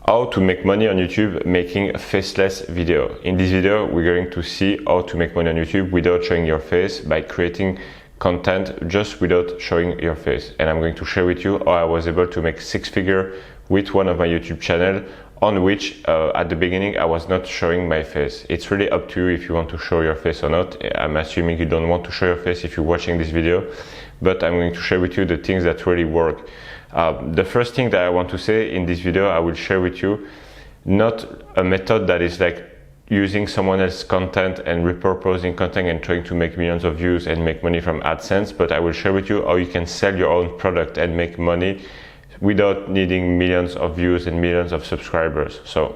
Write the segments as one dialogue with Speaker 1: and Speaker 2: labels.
Speaker 1: How to make money on YouTube making a faceless video. In this video, we're going to see how to make money on YouTube without showing your face by creating content just without showing your face. And I'm going to share with you how I was able to make six figures with one of my YouTube channel on which at the beginning I was not showing my face. It's really up to you if you want to show your face or not. I'm assuming you don't want to show your face if you're watching this video, but I'm going to share with you the things that really work. The first thing that I want to say in this video, I will share with you not a method that is like using someone else's content and repurposing content and trying to make millions of views and make money from AdSense, but I will share with you how you can sell your own product and make money without needing millions of views and millions of subscribers. So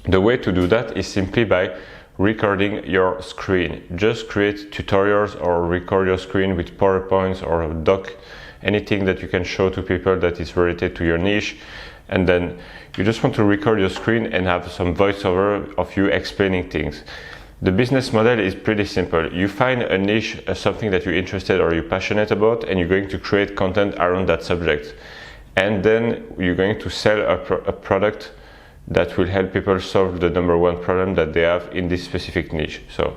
Speaker 1: the way to do that is simply by recording your screen. Just create tutorials or record your screen with PowerPoints or a doc, anything that you can show to people that is related to your niche. And then you just want to record your screen and have some voiceover of you explaining things. The business model is pretty simple. You find a niche, something that you're interested or you're passionate about, and you're going to create content around that subject. And then you're going to sell a product that will help people solve the number one problem that they have in this specific niche. So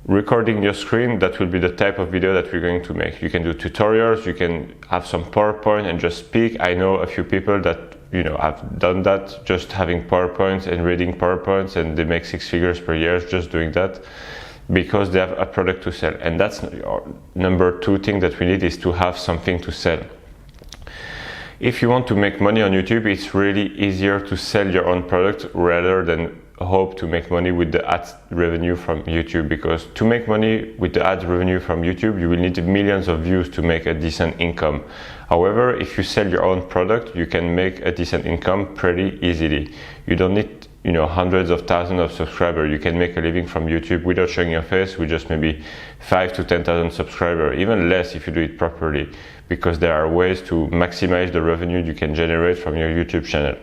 Speaker 1: recording your screen, that will be the type of video that we're going to make. You can do tutorials, you can have some PowerPoint and just speak. I know a few people that have done that, just having PowerPoints and reading PowerPoints, and they make six figures per year just doing that because they have a product to sell. And that's number two thing that we need, is to have something to sell. If you want to make money on YouTube, it's really easier to sell your own product rather than hope to make money with the ad revenue from YouTube, because to make money with the ad revenue from YouTube, you will need millions of views to make a decent income. However, if you sell your own product, you can make a decent income pretty easily. You don't need hundreds of thousands of subscribers. You can make a living from YouTube without showing your face with just maybe 5 to 10,000 subscribers, even less if you do it properly, because there are ways to maximize the revenue you can generate from your YouTube channel.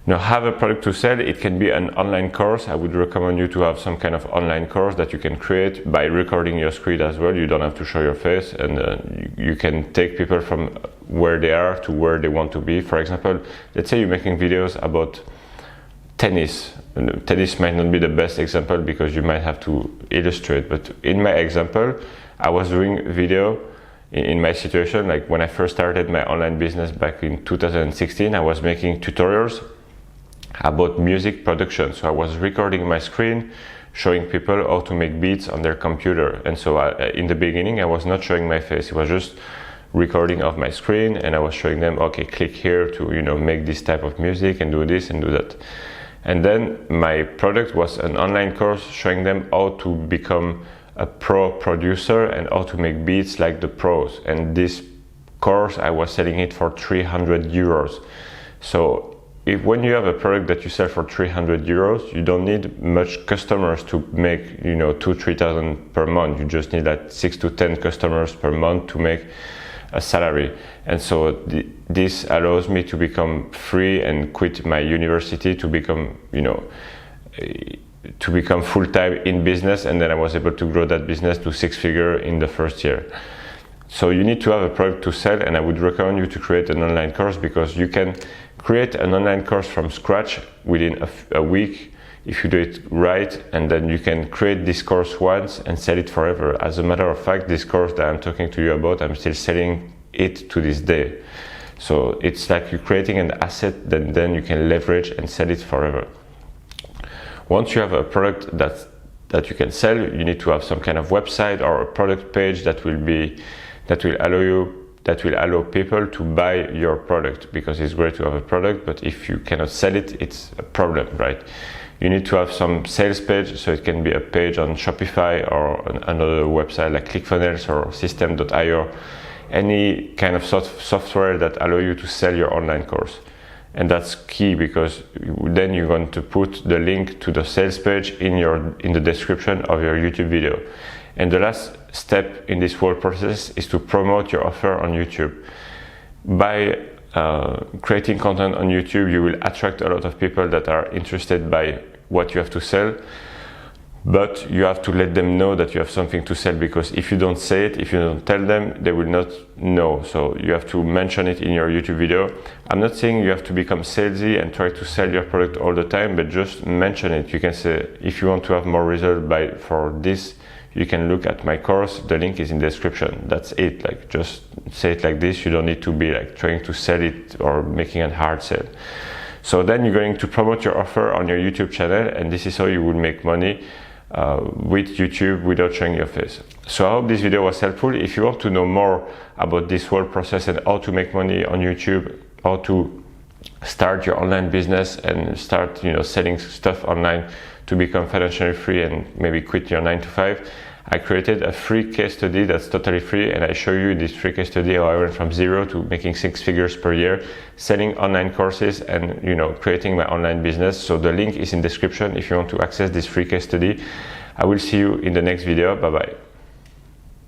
Speaker 1: Now, have a product to sell. It can be an online course. I would recommend you to have some kind of online course that you can create by recording your screen as well. You don't have to show your face, and you can take people from where they are to where they want to be. For example, let's say you're making videos about tennis. Tennis might not be the best example because you might have to illustrate, but in my example, I was doing video in my situation, like when I first started my online business back in 2016, I was making tutorials about music production. So I was recording my screen, showing people how to make beats on their computer. And so in the beginning, I was not showing my face. It was just recording of my screen, and I was showing them, okay, click here to make this type of music and do this and do that. And then my product was an online course showing them how to become a pro producer and how to make beats like the pros. And this course, I was selling it for 300 euros. So when you have a product that you sell for 300 euros, you don't need much customers to make 2,000-3,000 per month. You just need like 6 to 10 customers per month to make a salary. And so this allows me to become free and quit my university to become full-time in business, and then I was able to grow that business to six figures in the first year. So you need to have a product to sell, and I would recommend you to create an online course, because you can create an online course from scratch within a week if you do it right, and then you can create this course once and sell it forever. As a matter of fact, this course that I'm talking to you about, I'm still selling it to this day. So it's like you're creating an asset that then you can leverage and sell it forever. Once you have a product that you can sell, you need to have some kind of website or a product page that will allow people to buy your product, because it's great to have a product, but if you cannot sell it, it's a problem, right? You need to have some sales page, so it can be a page on Shopify or another website like ClickFunnels or System.io, any kind of software that allow you to sell your online course. And that's key, because then you're going to put the link to the sales page in the description of your YouTube video. And the last step in this whole process is to promote your offer on YouTube. By creating content on YouTube, you will attract a lot of people that are interested by what you have to sell. But you have to let them know that you have something to sell, because if you don't say it, if you don't tell them, they will not know. So you have to mention it in your YouTube video. I'm not saying you have to become salesy and try to sell your product all the time, but just mention it. You can say, if you want to have more results for this, you can look at my course. The link is in the description. That's it. Like, just say it like this. You don't need to be like trying to sell it or making a hard sell. So then you're going to promote your offer on your YouTube channel, and this is how you will make money with YouTube without showing your face. So I hope this video was helpful. If you want to know more about this whole process and how to make money on YouTube, how to start your online business and start selling stuff online to become financially free and maybe quit your 9-to-5, I created a free case study that's totally free, and I show you this free case study how I went from 0 to making 6 figures per year, selling online courses and creating my online business. So the link is in the description if you want to access this free case study. I will see you in the next video. Bye bye.